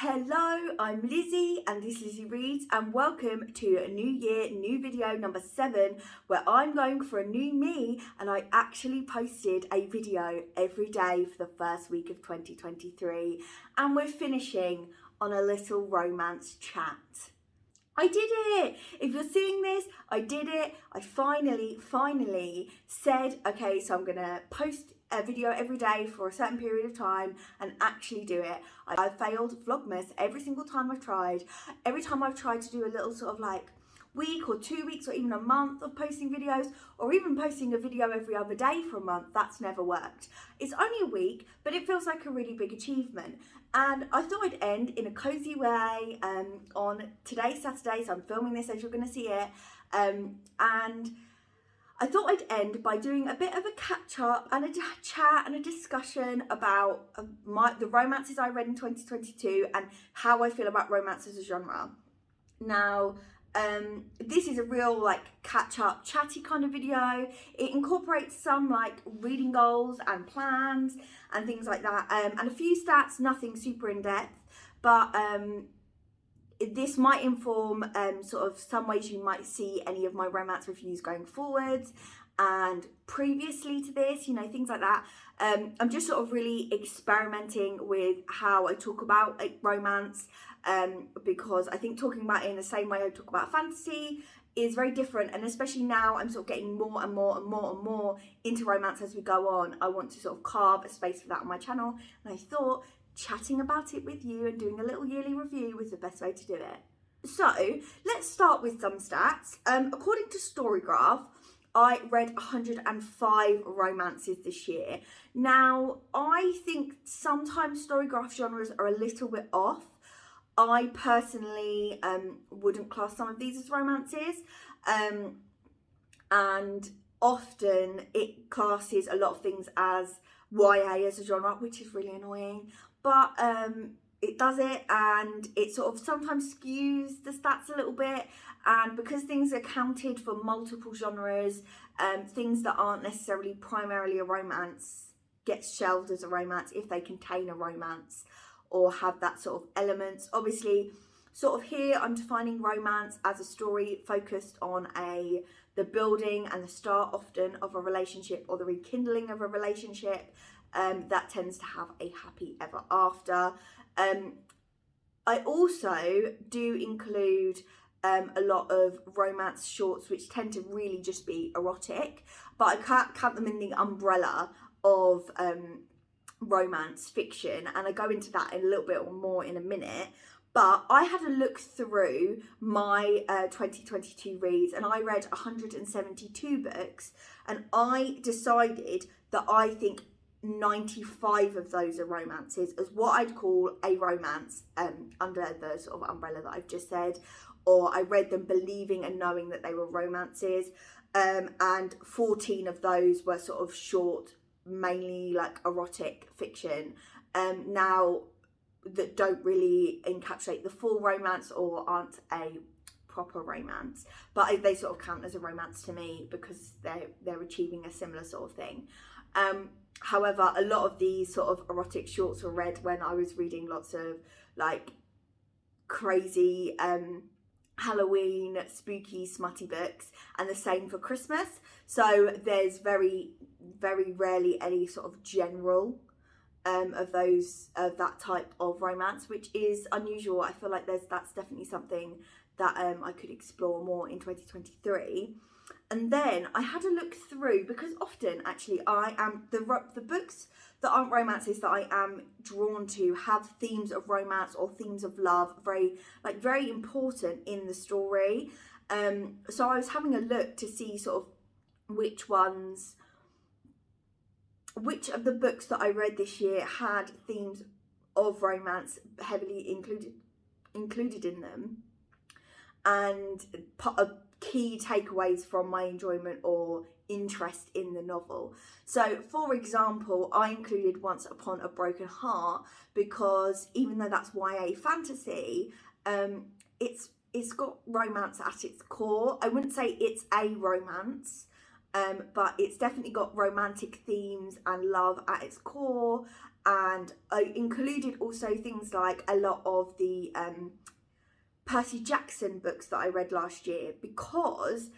Hello, I'm Lizzie and this is Lizzie Reads, and welcome to a new year, new video number 7, where I'm going for a new me, and I actually posted a video every day for the first week of 2023, and we're finishing on a little romance chat. I did it! If you're seeing this, I did it. I finally said, okay, so I'm gonna post a video every day for a certain period of time and actually do it. I failed Vlogmas every single time I've tried. Every time I've tried to do a little sort of like week or 2 weeks or even a month of posting videos, or even posting a video every other day for a month, that's never worked. It's only a week, but it feels like a really big achievement. And I thought I'd end in a cozy way on today's Saturday, so I'm filming this as you're going to see it. And I thought I'd end by doing a bit of a catch up and a chat and a discussion about the romances I read in 2022 and how I feel about romance as a genre. Now, this is a real like catch up chatty kind of video. It incorporates some like reading goals and plans and things like that, and a few stats, nothing super in depth, but this might inform sort of some ways you might see any of my romance reviews going forwards and previously to this, you know, things like that. I'm just sort of really experimenting with how I talk about like romance, because I think talking about it in the same way I talk about fantasy is very different, and especially now I'm sort of getting more and more into romance as we go on. I want to sort of carve a space for that on my channel, and I thought chatting about it with you and doing a little yearly review was the best way to do it. So let's start with some stats. According to Storygraph, I read 105 romances this year. Now, I think sometimes Storygraph genres are a little bit off. I personally wouldn't class some of these as romances, and often it classes a lot of things as YA as a genre, which is really annoying, but it does it, and it sort of sometimes skews the stats a little bit, and because things are counted for multiple genres, things that aren't necessarily primarily a romance get shelved as a romance if they contain a romance or have that sort of elements. Obviously, sort of here I'm defining romance as a story focused on the building and the start often of a relationship or the rekindling of a relationship that tends to have a happy ever after. I also do include a lot of romance shorts which tend to really just be erotic, but I can't count them in the umbrella of romance fiction, and I go into that in a little bit more in a minute. But I had a look through my 2022 reads, and I read 172 books, and I decided that I think 95 of those are romances, as what I'd call a romance, under the sort of umbrella that I've just said, or I read them believing and knowing that they were romances, and 14 of those were sort of short, mainly like erotic fiction, now that don't really encapsulate the full romance or aren't a proper romance, but they sort of count as a romance to me because they're achieving a similar sort of thing. However, a lot of these sort of erotic shorts were read when I was reading lots of like crazy Halloween, spooky, smutty books, and the same for Christmas. So there's very rarely any sort of general of that type of romance, which is unusual. I feel like that's definitely something that I could explore more in 2023. And then I had a look through, because often actually I am the books that aren't romances that I am drawn to have themes of romance or themes of love very important in the story. So I was having a look to see sort of which of the books that I read this year had themes of romance heavily included in them, and key takeaways from my enjoyment or interest in the novel. So for example, I included Once Upon a Broken Heart because even though that's YA fantasy, it's got romance at its core. I wouldn't say it's a romance, but it's definitely got romantic themes and love at its core, and I included also things like a lot of the Percy Jackson books that I read last year, because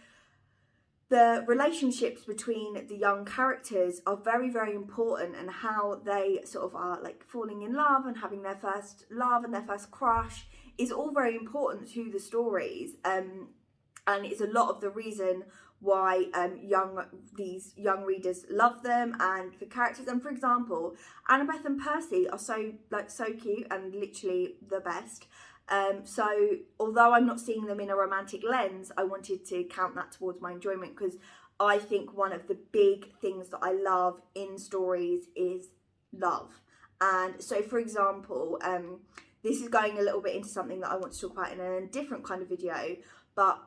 the relationships between the young characters are very, very important, and how they sort of are like falling in love and having their first love and their first crush is all very important to the stories, and it's a lot of the reason why these young readers love them and the characters. And for example, Annabeth and Percy are so cute and literally the best. So although I'm not seeing them in a romantic lens, I wanted to count that towards my enjoyment, because I think one of the big things that I love in stories is love. And so, for example, this is going a little bit into something that I want to talk about in a different kind of video, but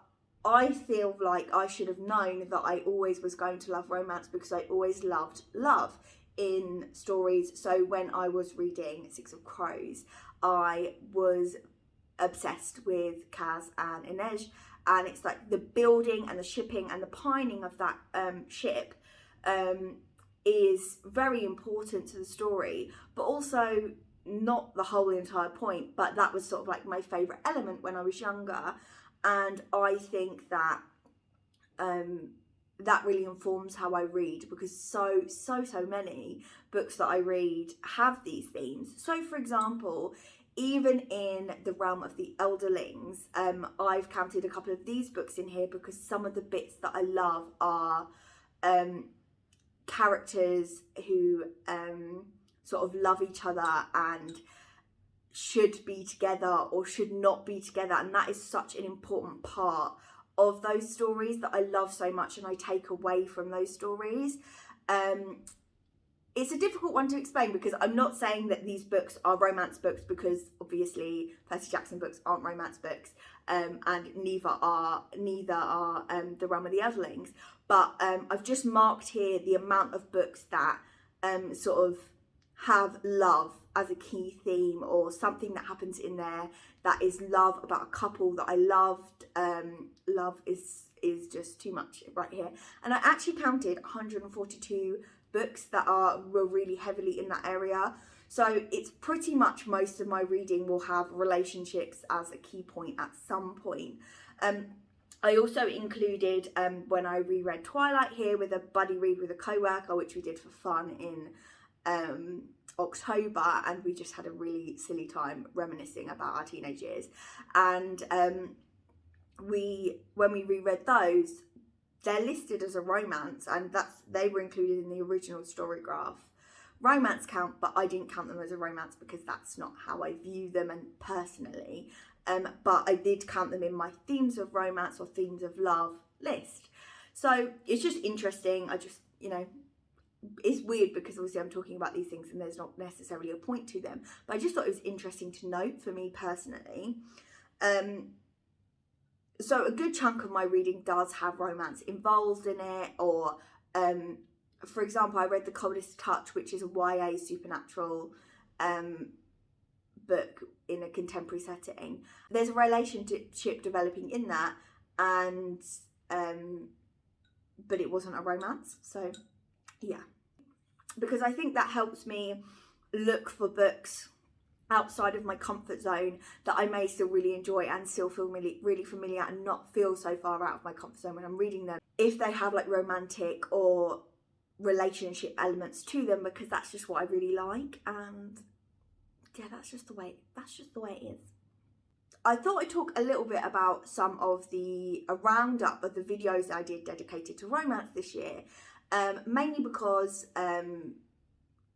I feel like I should have known that I always was going to love romance, because I always loved love in stories. So when I was reading Six of Crows, I was obsessed with Kaz and Inej, and it's like the building and the shipping and the pining of that ship is very important to the story, but also not the whole entire point. But that was sort of like my favourite element when I was younger, and I think that that really informs how I read, because so many books that I read have these themes. So for example, even in the realm of the elderlings, I've counted a couple of these books in here, because some of the bits that I love are characters who sort of love each other and should be together or should not be together, and that is such an important part of those stories that I love so much and I take away from those stories. It's a difficult one to explain, because I'm not saying that these books are romance books, because obviously Percy Jackson books aren't romance books, and neither are the realm of the elderlings. But I've just marked here the amount of books that sort of have love as a key theme, or something that happens in there that is love, about a couple that I loved. Love is just too much right here. And I actually counted 142 books that were really heavily in that area. So it's pretty much most of my reading will have relationships as a key point at some point. I also included, when I reread Twilight here, with a buddy read with a co-worker, which we did for fun in October, and we just had a really silly time reminiscing about our teenage years. And when we reread those, they're listed as a romance, and they were included in the original Storygraph romance count, but I didn't count them as a romance because that's not how I view them and personally. But I did count them in my themes of romance or themes of love list. So it's just interesting. I just, it's weird because obviously I'm talking about these things and there's not necessarily a point to them, but I just thought it was interesting to note for me personally. So a good chunk of my reading does have romance involved in it, or for example, I read The Coldest Touch, which is a YA supernatural book in a contemporary setting. There's a relationship developing in that, and but it wasn't a romance. So yeah, because I think that helps me look for books outside of my comfort zone that I may still really enjoy and still feel really familiar, and not feel so far out of my comfort zone when I'm reading them, if they have like romantic or relationship elements to them, because that's just what I really like. And yeah, that's just the way it is. I thought I'd talk a little bit about some of a roundup of the videos I did dedicated to romance this year, mainly because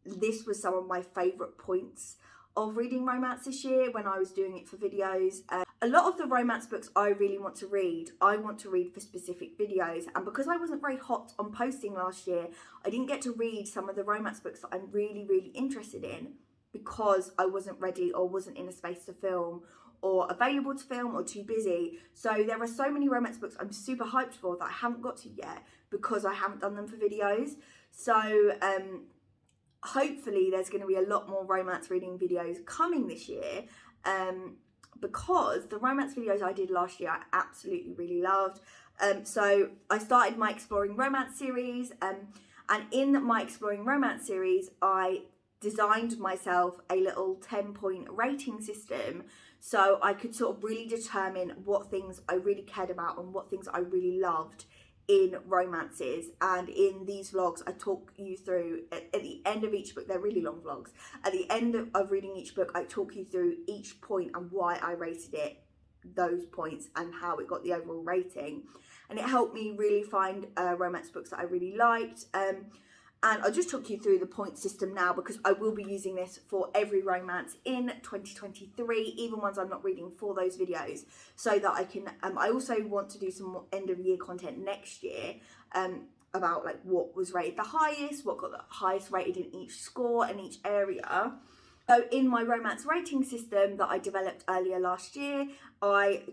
this was some of my favourite points of reading romance this year when I was doing it for videos. A lot of the romance books I really want to read, I want to read for specific videos, and because I wasn't very hot on posting last year, I didn't get to read some of the romance books that I'm really interested in, because I wasn't ready or wasn't in a space to film or available to film or too busy. So there are so many romance books I'm super hyped for that I haven't got to yet because I haven't done them for videos. So hopefully there's going to be a lot more romance reading videos coming this year, because the romance videos I did last year I absolutely really loved. So I started my Exploring Romance series, and in my Exploring Romance series I designed myself a little 10-point rating system so I could sort of really determine what things I really cared about and what things I really loved in romances. And in these vlogs I talk you through, at the end of each book, they're really long vlogs, at the end of reading each book I talk you through each point and why I rated it those points and how it got the overall rating. And it helped me really find romance books that I really liked. And I'll just talk you through the point system now, because I will be using this for every romance in 2023, even ones I'm not reading for those videos, so that I can, I also want to do some more end of year content next year, about like what was rated the highest, what got the highest rated in each score and each area. So in my romance rating system that I developed earlier last year, I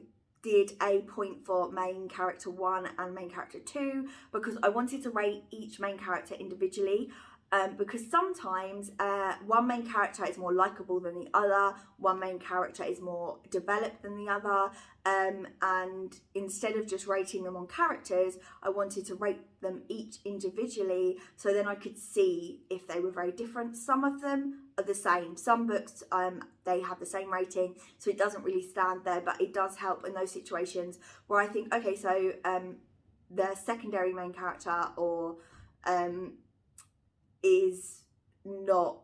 did a point for main character 1 and main character 2 because I wanted to rate each main character individually, because sometimes one main character is more likable than the other, one main character is more developed than the other, and instead of just rating them on characters, I wanted to rate them each individually so then I could see if they were very different. Some of them are the same, some books they have the same rating, so it doesn't really stand there, but it does help in those situations where I think, okay, so the secondary main character or is not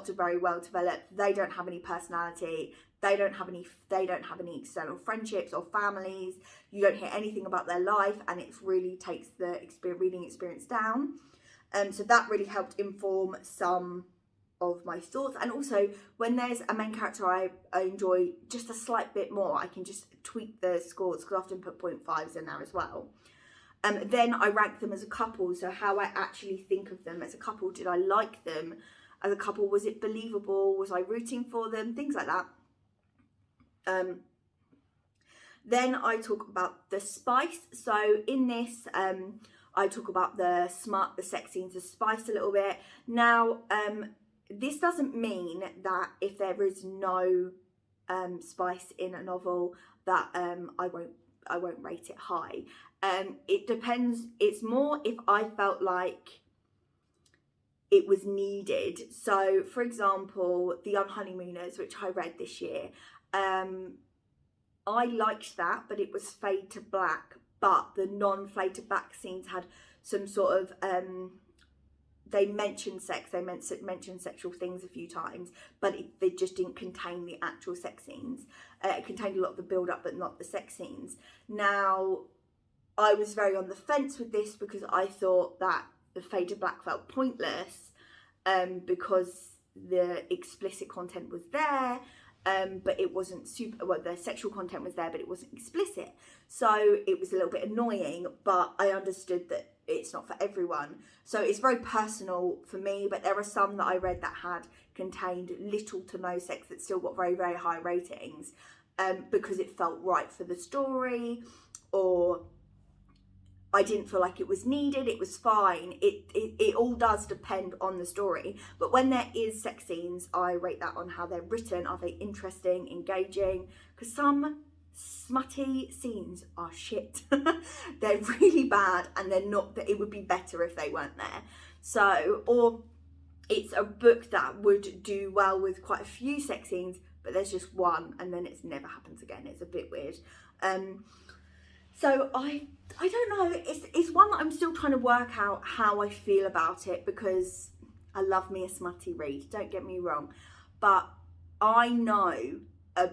very well developed, they don't have any personality, they don't have any external friendships or families, you don't hear anything about their life, and it really takes the reading experience down. So that really helped inform some of my thoughts. And also when there's a main character I enjoy just a slight bit more, I can just tweak the scores, because I often put 0.5s in there as well. Then I rank them as a couple, so how I actually think of them as a couple. Did I like them as a couple? Was it believable? Was I rooting for them? Things like that. Then I talk about the spice. So in this, I talk about the smut, the sex scenes, the spice a little bit. Now, this doesn't mean that if there is no spice in a novel that I won't rate it high. It depends. It's more if I felt like it was needed. So for example, The Unhoneymooners, which I read this year, I liked that, but it was fade to black, but the non-fade to black scenes had some sort of they mentioned sex, they mentioned sexual things a few times, but they just didn't contain the actual sex scenes. It contained a lot of the build-up, but not the sex scenes. Now, I was very on the fence with this because I thought that the fade to black felt pointless, because the explicit content was there, but it wasn't the sexual content was there, but it wasn't explicit. So it was a little bit annoying, but I understood that it's not for everyone. So it's very personal for me, but there are some that I read that had contained little to no sex that still got very, very high ratings, because it felt right for the story, or I didn't feel like it was needed. It was fine. It all does depend on the story. But when there is sex scenes, I rate that on how they're written. Are they interesting, engaging? Because some smutty scenes are shit. They're really bad, and they're not. It would be better if they weren't there. So, or it's a book that would do well with quite a few sex scenes, but there's just one, and then it never happens again. It's a bit weird. So I don't know, it's one that I'm still trying to work out how I feel about it, because I love me a smutty read, don't get me wrong, but I know a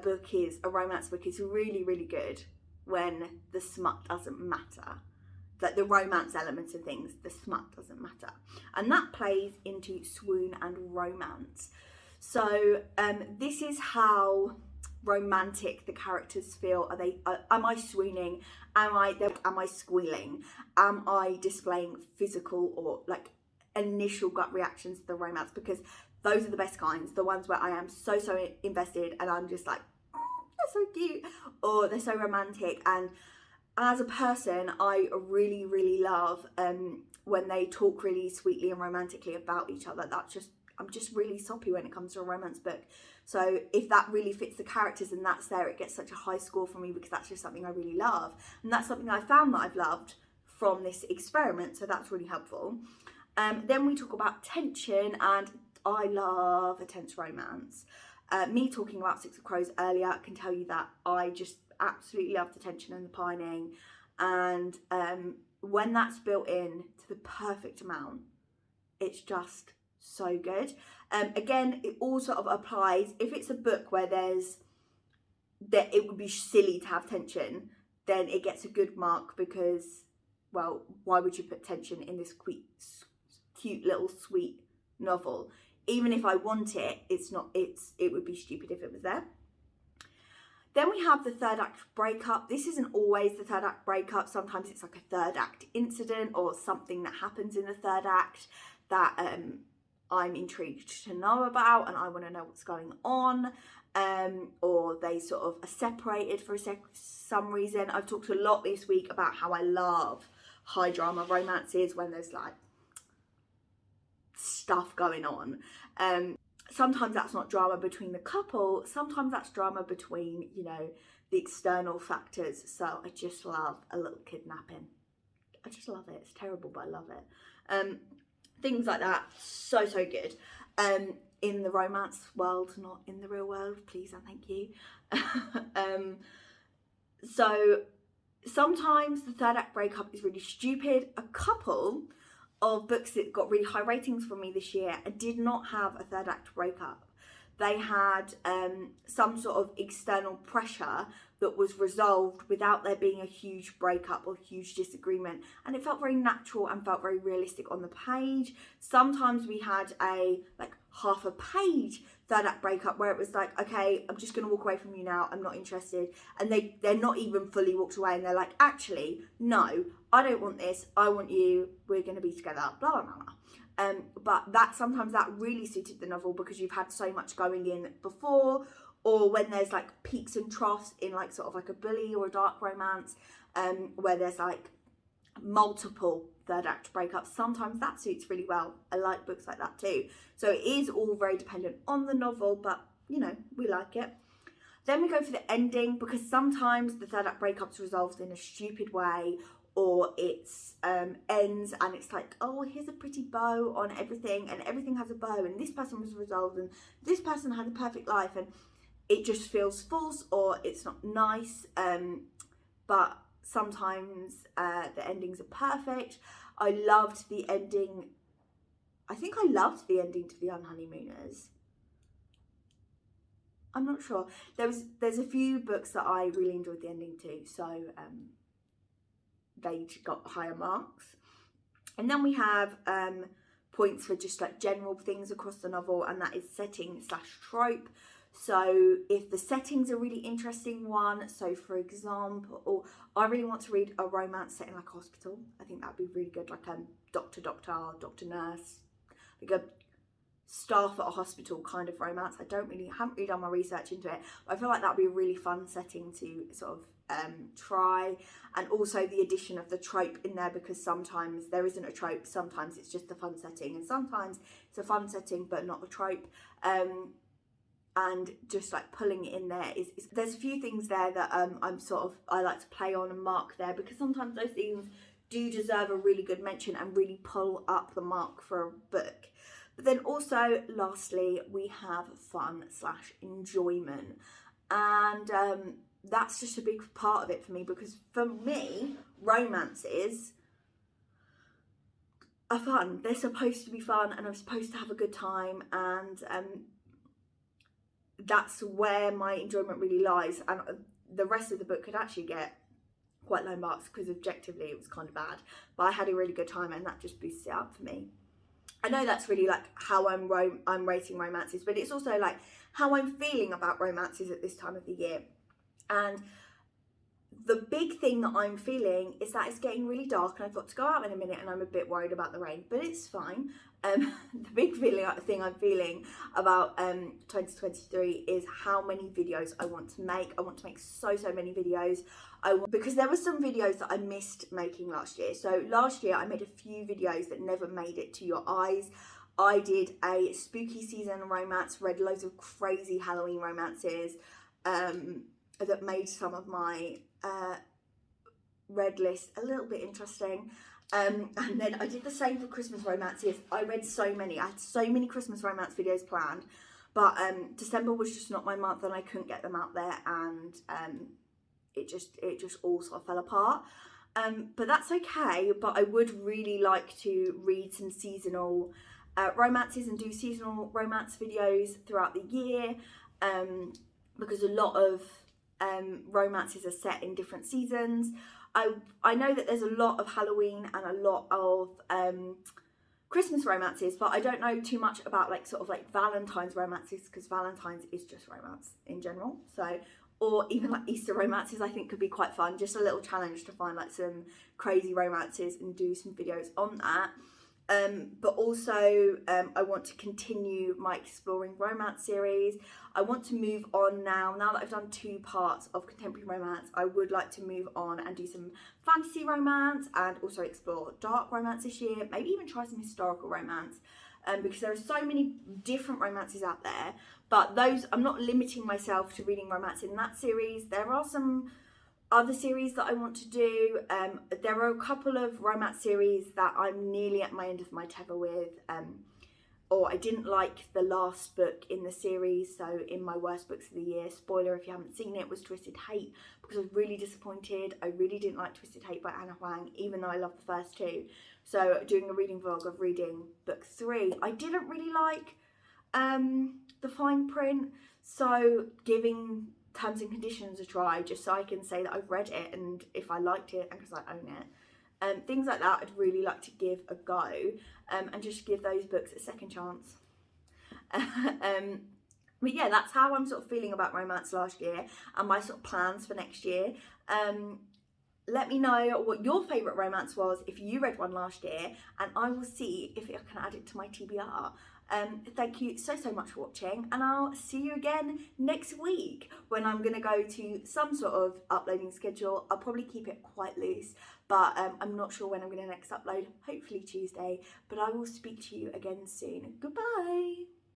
romance book is really, really good when the smut doesn't matter. Like the romance elements of things, the smut doesn't matter. And that plays into swoon and romance. So this is how romantic the characters feel. Am I swooning? Am I squealing? Am I displaying physical or like initial gut reactions to the romance? Because those are the best kinds, the ones where I am so invested and I'm just like, oh, they're so cute, or they're so romantic. And as a person, I really, really love when they talk really sweetly and romantically about each other. I'm just really soppy when it comes to a romance book. So if that really fits the characters and that's there, it gets such a high score for me, because that's just something I really love. And that's something I found that I've loved from this experiment, so that's really helpful. Then we talk about tension, and I love a tense romance. Me talking about Six of Crows earlier can tell you that I just absolutely love the tension and the pining, and when that's built in to the perfect amount, it's just so good. Again, it all sort of applies if it's a book where it would be silly to have tension, then it gets a good mark because, well, why would you put tension in this cute little sweet novel? Even if I want it, it would be stupid if it was there. Then we have the third act breakup. This isn't always the third act breakup. Sometimes it's like a third act incident or something that happens in the third act that I'm intrigued to know about and I want to know what's going on. Or they sort of are separated for some reason. I've talked a lot this week about how I love high drama romances when there's like stuff going on. Sometimes that's not drama between the couple, sometimes that's drama between, you know, the external factors. So I just love a little kidnapping. I just love it. It's terrible, but I love it. Things like that, so good. In the romance world, not in the real world, please and thank you. So sometimes the third act breakup is really stupid. A couple of books that got really high ratings from me this year did not have a third act breakup. They had some sort of external pressure that was resolved without there being a huge breakup or huge disagreement, and it felt very natural and felt very realistic on the page. Sometimes we had a like half a page third act breakup where it was like, okay, I'm just going to walk away from you now, I'm not interested, and they're not even fully walked away and they're like, actually no, I don't want this, I want you, we're going to be together, blah blah blah. But sometimes that really suited the novel because you've had so much going in before, or when there's like peaks and troughs in like sort of like a bully or a dark romance, where there's like multiple third act breakups. Sometimes that suits really well. I like books like that too. So it is all very dependent on the novel, but you know, we like it. Then we go for the ending, because sometimes the third act breakup's resolved in a stupid way, or it's ends and it's like, oh, here's a pretty bow on everything, and everything has a bow, and this person was resolved, and this person had a perfect life, and it just feels false or it's not nice. But sometimes the endings are perfect. I loved the ending. I think I loved the ending to The Unhoneymooners. I'm not sure. There's a few books that I really enjoyed the ending to, so they got higher marks. And then we have points for just like general things across the novel, and that is setting / trope. So if the setting's a really interesting one, so for example, I really want to read a romance set in like a hospital. I think that'd be really good, like doctor, nurse, like a staff at a hospital kind of romance. I haven't really done my research into it, but I feel like that'd be a really fun setting to sort of try. And also the addition of the trope in there, because sometimes there isn't a trope, sometimes it's just a fun setting, and sometimes it's a fun setting but not a trope. And just like pulling it in there is there's a few things there that I like to play on and mark there, because sometimes those things do deserve a really good mention and really pull up the mark for a book. But then also lastly we have fun / enjoyment, and that's just a big part of it for me, because for me romances are fun. They're supposed to be fun and I'm supposed to have a good time, and that's where my enjoyment really lies. And the rest of the book could actually get quite low marks because objectively it was kind of bad, but I had a really good time and that just boosts it up for me. I know that's really like how I'm rating romances, but it's also like how I'm feeling about romances at this time of the year. And the big thing that I'm feeling is that it's getting really dark and I've got to go out in a minute and I'm a bit worried about the rain, but it's fine. The big thing I'm feeling about 2023 is how many videos I want to make. I want to make so many videos. Because there were some videos that I missed making last year. So last year I made a few videos that never made it to your eyes. I did a spooky season romance, read loads of crazy Halloween romances that made some of my read list a little bit interesting. And then I did the same for Christmas romances. I read so many. I had so many Christmas romance videos planned, but December was just not my month, and I couldn't get them out there, and it just all sort of fell apart. But that's okay. But I would really like to read some seasonal romances and do seasonal romance videos throughout the year, because a lot of romances are set in different seasons. I know that there's a lot of Halloween and a lot of Christmas romances, but I don't know too much about like sort of like Valentine's romances, because Valentine's is just romance in general. So, or even like Easter romances, I think could be quite fun. Just a little challenge to find like some crazy romances and do some videos on that. But also I want to continue my Exploring Romance series. I want to move on now that I've done 2 parts of contemporary romance. I would like to move on and do some fantasy romance, and also explore dark romance this year, maybe even try some historical romance, because there are so many different romances out there. But those, I'm not limiting myself to reading romance in that series. There are some other series that I want to do. There are a couple of romance series that I'm nearly at my end of my tether with, or I didn't like the last book in the series. So in my worst books of the year, spoiler if you haven't seen it, was Twisted Hate, because I was really disappointed. I really didn't like Twisted Hate by Anna Huang, even though I love the first 2. So doing a reading vlog of reading book 3. I didn't really like the fine print, so giving Terms and Conditions a try, just so I can say that I've read it and if I liked it, and because I own it. Things like that I'd really like to give a go, and just give those books a second chance. But yeah, that's how I'm sort of feeling about romance last year and my sort of plans for next year. Let me know what your favourite romance was if you read one last year, and I will see if I can add it to my TBR. Thank you so much for watching, and I'll see you again next week when I'm going to go to some sort of uploading schedule. I'll probably keep it quite loose, but I'm not sure when I'm going to next upload, hopefully Tuesday, but I will speak to you again soon. Goodbye!